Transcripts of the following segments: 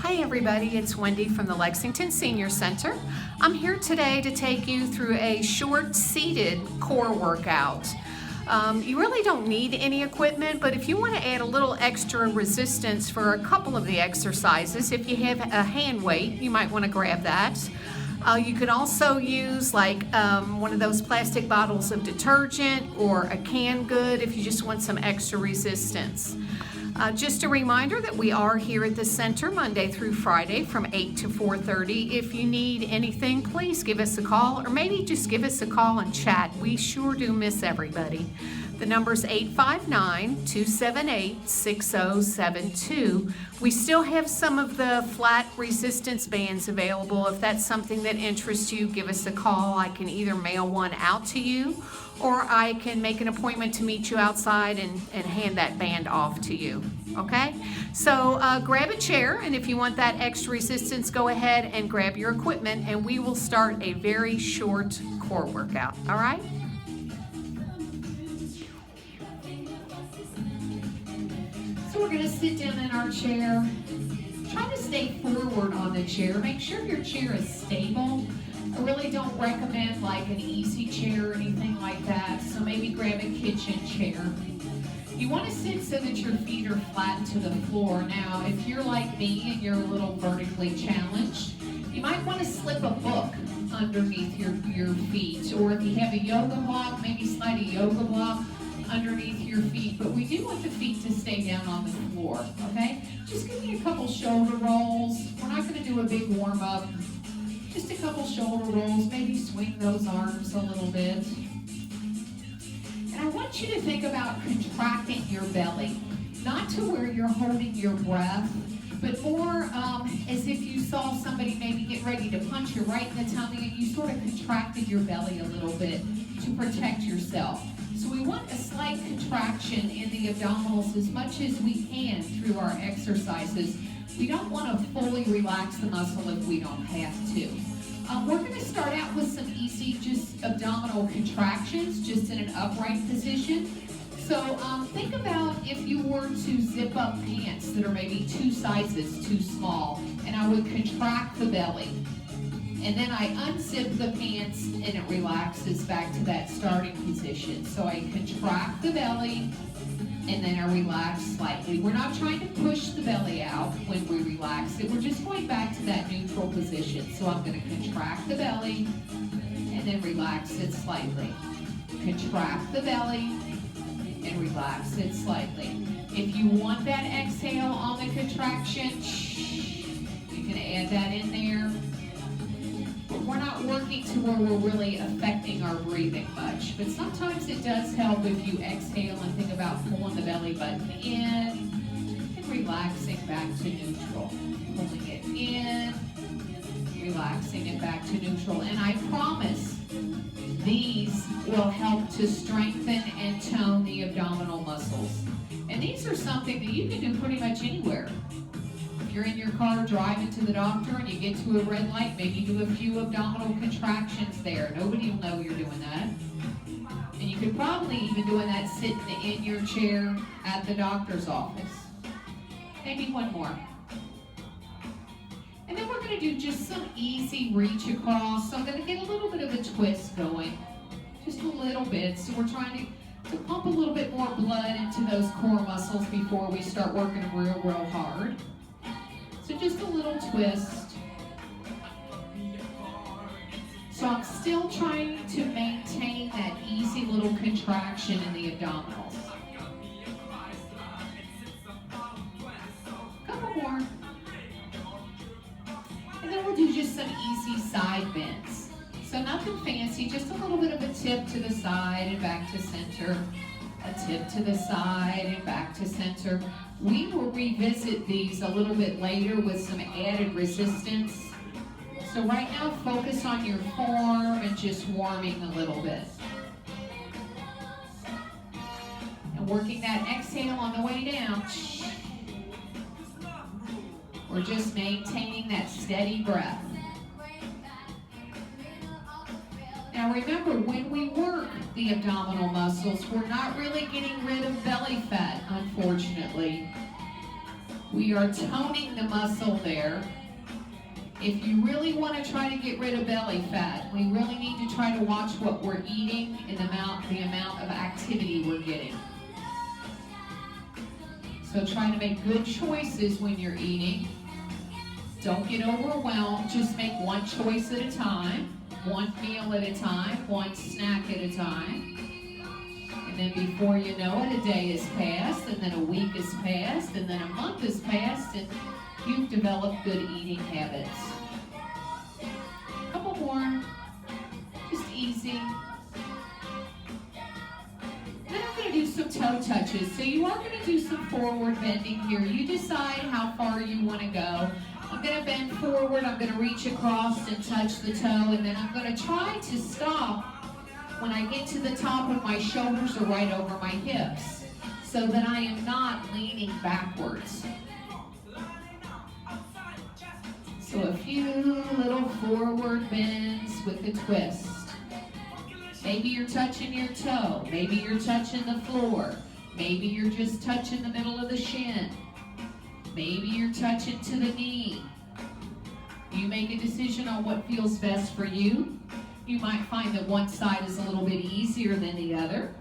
Hi everybody, it's Wendy from the Lexington Senior Center. I'm here today to take you through a short seated core workout. You really don't need any equipment, but if you want to add a little extra resistance for a couple of the exercises, if you have a hand weight, you might want to grab that. You could also use like one of those plastic bottles of detergent or a canned good if you just want some extra resistance. Just a reminder that we are here at the center Monday through Friday from 8 to 4:30. If you need anything, please give us a call, or maybe just give us a call and chat. We sure do miss everybody. The number's 859-278-6072. We still have some of the flat resistance bands available. If that's something that interests you, give us a call. I can either mail one out to you, or I can make an appointment to meet you outside and hand that band off to you, okay? So grab a chair, and if you want that extra resistance, go ahead and grab your equipment, and we will start a very short core workout, all right? So we're gonna sit down in our chair. Try to stay forward on the chair. Make sure your chair is stable. I really don't recommend like an easy chair or anything like that, so maybe grab a kitchen chair. You want to sit so that your feet are flat to the floor. Now, if you're like me and you're a little vertically challenged, you might want to slip a book underneath your feet, or if you have a yoga block, maybe slide a yoga block underneath your feet, but we do want the feet to stay down on the floor, okay? Just give me a couple shoulder rolls. We're not going to do a big warm-up. Just a couple shoulder rolls, maybe swing those arms a little bit. And I want you to think about contracting your belly, not to where you're holding your breath, but more as if you saw somebody maybe get ready to punch you right in the tummy and you sort of contracted your belly a little bit to protect yourself. So we want a slight contraction in the abdominals as much as we can through our exercises. We don't want to fully relax the muscle if we don't have to. We're going to start out with some easy, just abdominal contractions, just in an upright position. So think about if you were to zip up pants that are maybe 2 sizes too small, and I would contract the belly. And then I unzip the pants and it relaxes back to that starting position. So I contract the belly, and then I relax slightly. We're not trying to push the belly out when we relax it. We're just going back to that neutral position. So I'm going to contract the belly and then relax it slightly. Contract the belly and relax it slightly. If you want that exhale on the contraction, you can add that in there. But we're not working to where we're really affecting our breathing much. But sometimes it does help if you exhale and think about pulling the belly button in and relaxing back to neutral. Pulling it in, relaxing it back to neutral. And I promise these will help to strengthen and tone the abdominal muscles. And these are something that you can do pretty much anywhere. You're in your car driving to the doctor and you get to a red light, maybe do a few abdominal contractions there. Nobody will know you're doing that. And you could probably even doing that sitting in your chair at the doctor's office. Maybe one more. And then we're going to do just some easy reach across. So I'm going to get a little bit of a twist going. Just a little bit. So we're trying to pump a little bit more blood into those core muscles before we start working them real hard. So just a little twist. So I'm still trying to maintain that easy little contraction in the abdominals. Couple more. And then we'll do just some easy side bends. So nothing fancy, just a little bit of a tip to the side and back to center. A tip to the side and back to center. We will revisit these a little bit later with some added resistance. So right now, focus on your form and just warming a little bit. And working that exhale on the way down. We're just maintaining that steady breath. Now remember, when we work the abdominal muscles, we're not really getting rid of belly fat, unfortunately. We are toning the muscle there. If you really want to try to get rid of belly fat, we really need to try to watch what we're eating and the amount of activity we're getting. So try to make good choices when you're eating. Don't get overwhelmed. Just make one choice at a time, one meal at a time, one snack at a time. And then before you know it, a day has passed, and then a week has passed, and then a month has passed, and you've developed good eating habits. A couple more, just easy. Then I'm going to do some toe touches. So you are going to do some forward bending here. You decide how far you want to go. I'm going to bend forward, I'm going to reach across and touch the toe, and then I'm going to try to stop when I get to the top of my shoulders or right over my hips, so that I am not leaning backwards. So a few little forward bends with a twist. Maybe you're touching your toe, maybe you're touching the floor, maybe you're just touching the middle of the shin, maybe you're touching to the knee. You make a decision on what feels best for you. You might find that one side is a little bit easier than the other.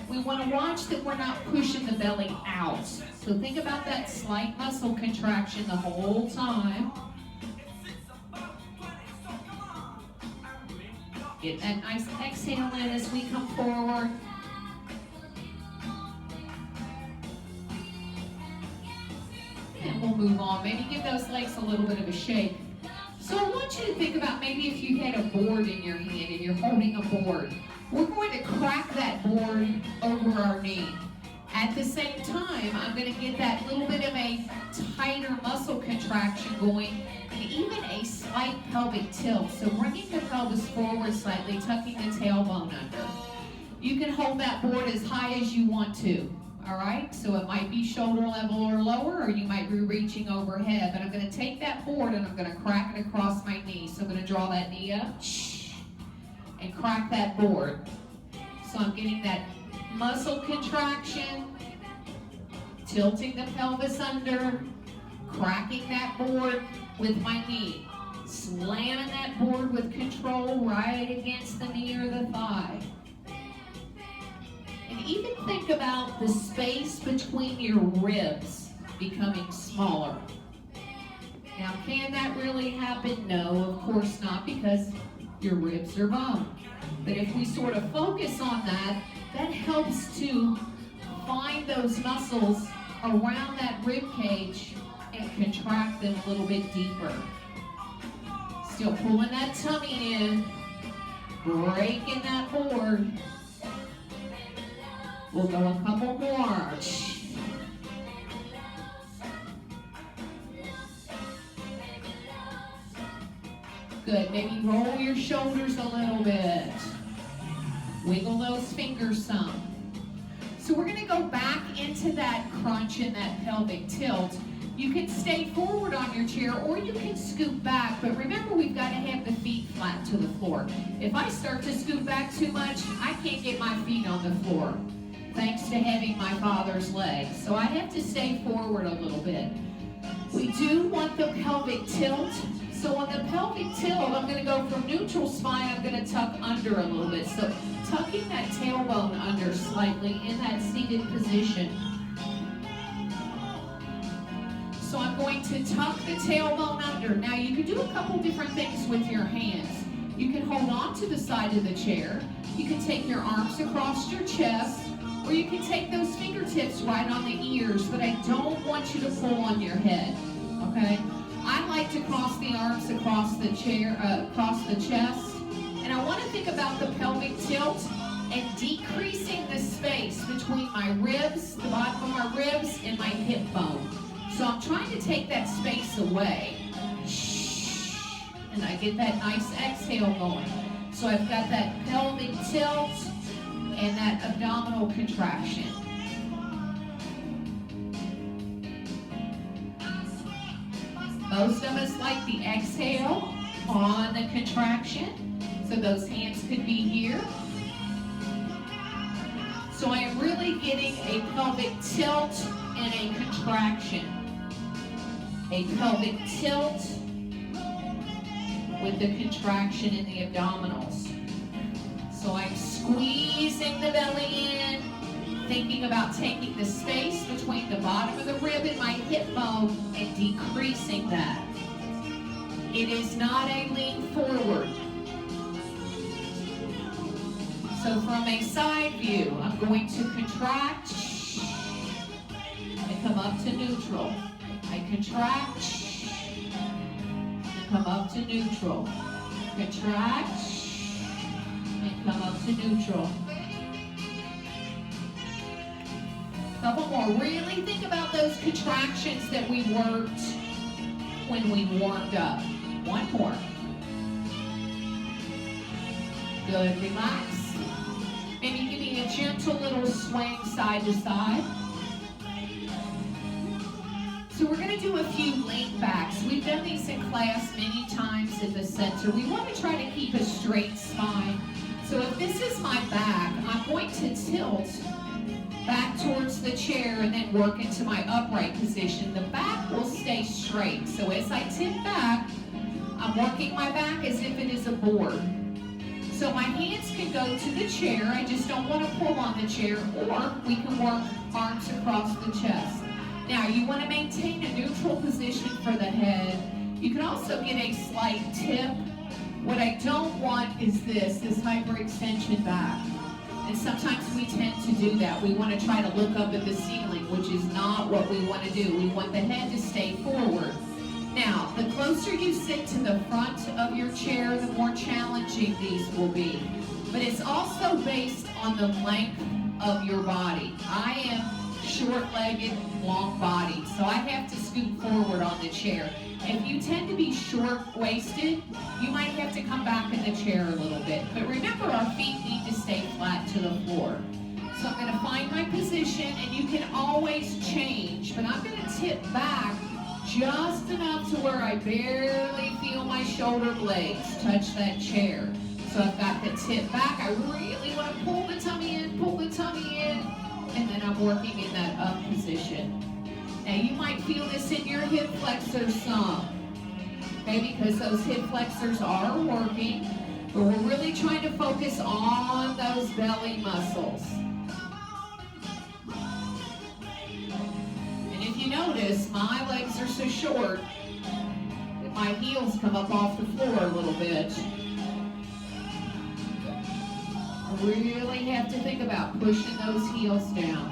We want to watch that we're not pushing the belly out. So think about that slight muscle contraction the whole time. Get that nice exhale in as we come forward. And we'll move on. Maybe give those legs a little bit of a shake. So I want you to think about maybe if you had a board in your hand and you're holding a board. We're going to crack that board over our knee. At the same time, I'm going to get that little bit of a tighter muscle contraction going and even a slight pelvic tilt. So bringing the pelvis forward slightly, tucking the tailbone under. You can hold that board as high as you want to. All right, so it might be shoulder level or lower, or you might be reaching overhead. But I'm going to take that board and I'm going to crack it across my knee. So I'm going to draw that knee up and crack that board. So I'm getting that muscle contraction, tilting the pelvis under, cracking that board with my knee, slamming that board with control right against the knee or the thigh. And even think about the space between your ribs becoming smaller. Now, can that really happen? No, of course not, because your ribs are bone. But if we sort of focus on that, that helps to find those muscles around that rib cage and contract them a little bit deeper. Still pulling that tummy in, breaking that board. We'll go a couple more. Good, maybe roll your shoulders a little bit. Wiggle those fingers some. So we're gonna go back into that crunch and that pelvic tilt. You can stay forward on your chair or you can scoot back, but remember we've got to have the feet flat to the floor. If I start to scoot back too much, I can't get my feet on the floor, thanks to having my father's legs. So I have to stay forward a little bit. We do want the pelvic tilt. So on the pelvic tilt, I'm going to go from neutral spine, I'm going to tuck under a little bit. So tucking that tailbone under slightly in that seated position. So I'm going to tuck the tailbone under. Now you can do a couple different things with your hands. You can hold on to the side of the chair. You can take your arms across your chest, or you can take those fingertips right on the ears, but I don't want you to pull on your head, okay? I like to cross the arms across the chair, across the chest, and I want to think about the pelvic tilt and decreasing the space between my ribs, the bottom of my ribs, and my hip bone. So I'm trying to take that space away, and I get that nice exhale going. So I've got that pelvic tilt and that abdominal contraction. Most of us like the exhale on the contraction, so those hands could be here. So So I am really getting a pelvic tilt and a contraction. A pelvic tilt with the contraction in the abdominals. So I'm squeezing the belly in, thinking about taking the space between the bottom of the rib and my hip bone and decreasing that. It is not a lean forward. So from a side view, I'm going to contract and come up to neutral. I contract and come up to neutral. Contract and come up to neutral. Couple more. Really think about those contractions that we worked when we warmed up. One more. Good. Relax. Maybe give me a gentle little swing side to side. So we're going to do a few Linkbacks. We've done these in class many times in the center. We want to try to keep a straight spine. So if this is my back, I'm going to tilt back towards the chair and then work into my upright position. The back will stay straight. So as I tip back, I'm working my back as if it is a board. So my hands can go to the chair. I just don't want to pull on the chair, or we can work arms across the chest. Now you want to maintain a neutral position for the head. You can also get a slight tip. What I don't want is this hyperextension back. And sometimes we tend to do that. We want to try to look up at the ceiling, which is not what we want to do. We want the head to stay forward. Now, the closer you sit to the front of your chair, the more challenging these will be. But it's also based on the length of your body. I am short-legged, long-bodied, so I have to scoot forward on the chair. If you tend to be short-waisted, you might have to come back in the chair a little bit. But remember, our feet need to stay flat to the floor. So I'm going to find my position, and you can always change, but I'm going to tip back just enough to where I barely feel my shoulder blades touch that chair. So I've got the tip back. I really want to pull the tummy in, and then I'm working in that up position. Now you might feel this in your hip flexors some, okay, because those hip flexors are working, but we're really trying to focus on those belly muscles. And if you notice, my legs are so short that my heels come up off the floor a little bit. I really have to think about pushing those heels down.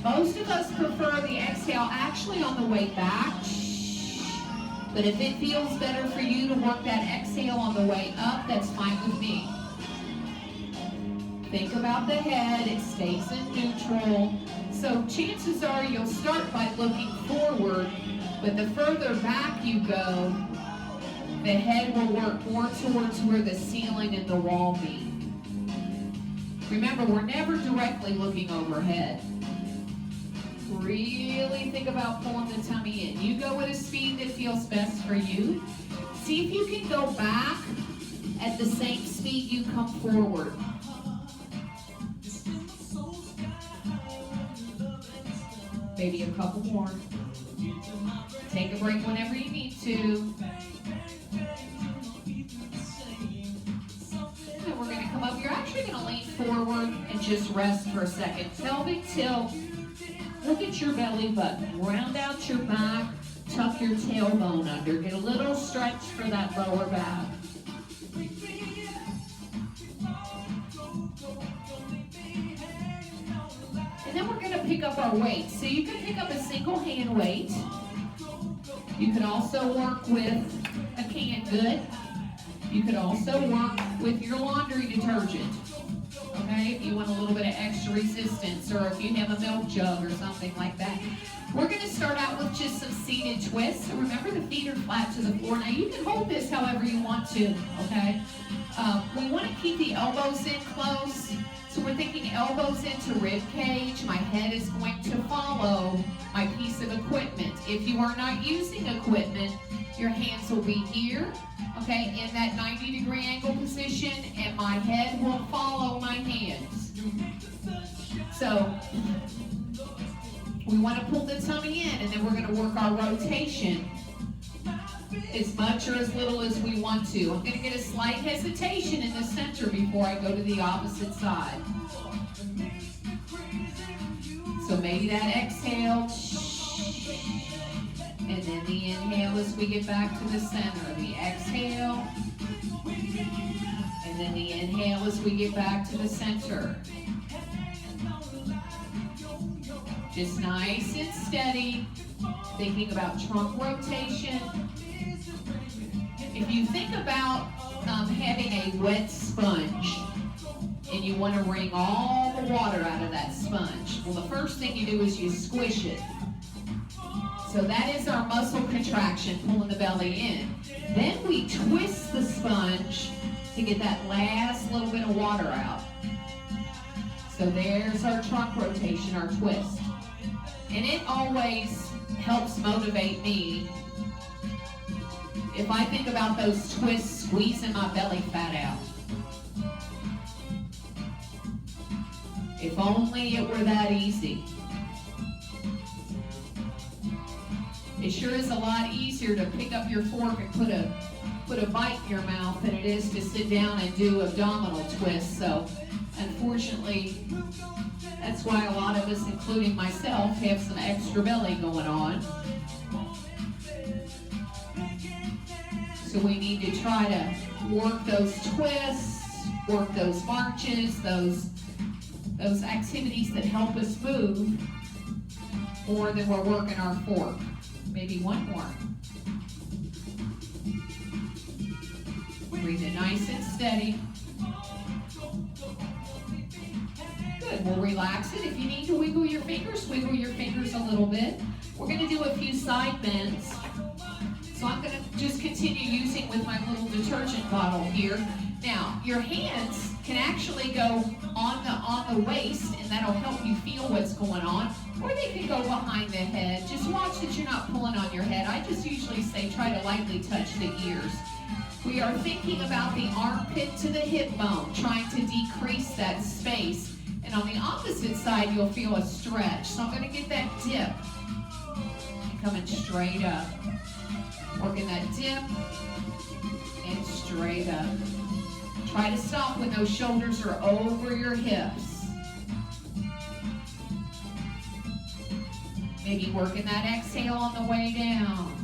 Most of us prefer the exhale actually on the way back, but if it feels better for you to work that exhale on the way up, that's fine with me. Think about the head, it stays in neutral. So chances are you'll start by looking forward, but the further back you go, the head will work more towards where the ceiling and the wall meet. Remember, we're never directly looking overhead. Really think about pulling the tummy in. You go at a speed that feels best for you. See if you can go back at the same speed you come forward. Maybe a couple more. Take a break whenever you need to. And we're going to come up. You're actually going to lean forward and just rest for a second. Pelvic tilt. Look at your belly button. Round out your back. Tuck your tailbone under. Get a little stretch for that lower back. And then we're going to pick up our weight. So you can pick up a single hand weight. You can also work with a canned good. You could also work with your laundry detergent. Okay, if you want a little bit of extra resistance, or if you have a milk jug or something like that. We're going to start out with just some seated twists. So remember, the feet are flat to the floor. Now you can hold this however you want to, okay? We want to keep the elbows in close. So we're thinking elbows into rib cage. My head is going to follow my piece of equipment. If you are not using equipment, your hands will be here, okay, in that 90-degree angle position, and my head will follow my hands. So we want to pull the tummy in, and then we're going to work our rotation as much or as little as we want to. I'm going to get a slight hesitation in the center before I go to the opposite side. So maybe that exhale, and then the inhale as we get back to the center. The exhale, and then the inhale as we get back to the center. Just nice and steady, thinking about trunk rotation. If you think about having a wet sponge and you want to wring all the water out of that sponge, well, the first thing you do is you squish it. So that is our muscle contraction, pulling the belly in. Then we twist the sponge to get that last little bit of water out. So there's our trunk rotation, our twist. And it always helps motivate me if I think about those twists squeezing my belly fat out. If only it were that easy. It sure is a lot easier to pick up your fork and put a bite in your mouth than it is to sit down and do abdominal twists. So unfortunately, that's why a lot of us, including myself, have some extra belly going on. So we need to try to work those twists, work those marches, those activities that help us move more than we're working our fork. Maybe one more. Breathe it nice and steady. Good. We'll relax it. If you need to wiggle your fingers a little bit. We're going to do a few side bends. So I'm going to just continue using with my little detergent bottle here. Now, your hands can actually go on the waist, and that'll help you feel what's going on. Or they can go behind the head. Just watch that you're not pulling on your head. I just usually say try to lightly touch the ears. We are thinking about the armpit to the hip bone, trying to decrease that space. And on the opposite side, you'll feel a stretch. So I'm going to get that dip and coming straight up. Working that dip and straight up. Try to stop when those shoulders are over your hips. Maybe working that exhale on the way down.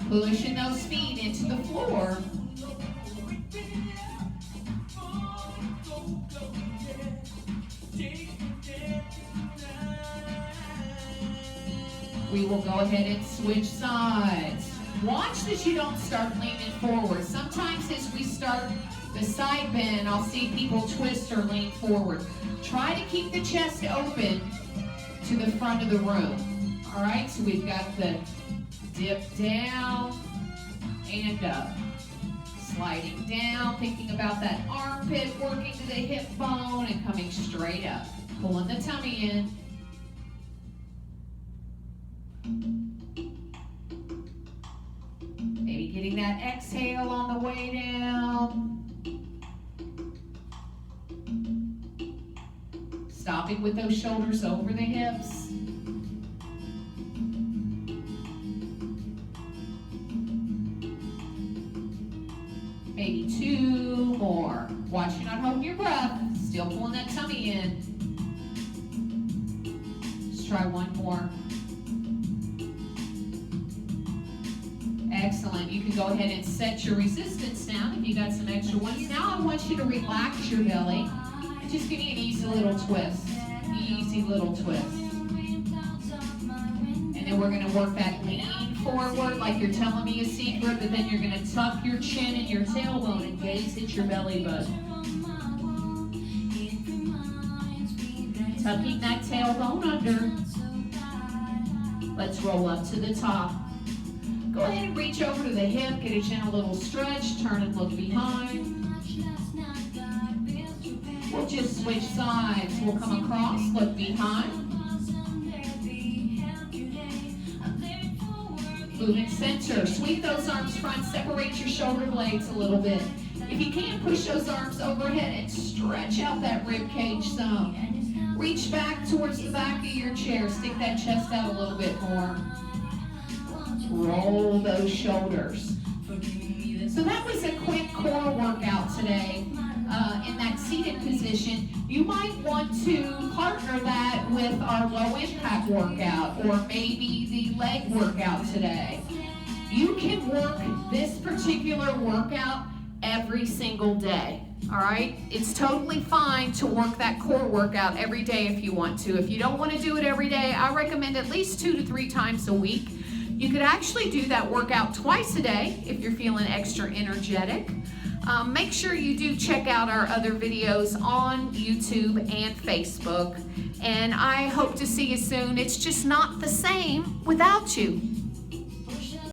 Pushing those feet into the floor. We will go ahead and switch sides. Watch that you don't start leaning forward. Sometimes as we start the side bend, I'll see people twist or lean forward. Try to keep the chest open to the front of the room. All right, so we've got the dip down and up. Sliding down, thinking about that armpit, working to the hip bone and coming straight up. Pulling the tummy in. Maybe getting that exhale on the way down. Stopping with those shoulders over the hips. Maybe two more. Watch you're not holding your breath. Still pulling that tummy in. Let's try one more. Excellent. You can go ahead and set your resistance down if you got some extra ones. Now I want you to relax your belly and just give me an easy little twist. Easy little twist. And then we're going to work that lean forward like you're telling me a secret, but then you're going to tuck your chin and your tailbone and gaze at your belly button. Tucking that tailbone under. Let's roll up to the top. Go ahead and reach over to the hip, get a gentle little stretch, turn and look behind. We'll just switch sides. We'll come across, look behind. moving center. Sweep those arms front, separate your shoulder blades a little bit. If you can, push those arms overhead and stretch out that rib cage some. Reach back towards the back of your chair. Stick that chest out a little bit more. Roll those shoulders. So that was a quick core workout today in that seated position. You might want to partner that with our low impact workout or maybe the leg workout today. You can work this particular workout every single day, all right? It's totally fine to work that core workout every day if you want to. If you don't want to do it every day, I recommend at least 2 to 3 times a week. You could actually do that workout twice a day if you're feeling extra energetic. Make sure you do check out our other videos on YouTube and Facebook. And I hope to see you soon. It's just not the same without you.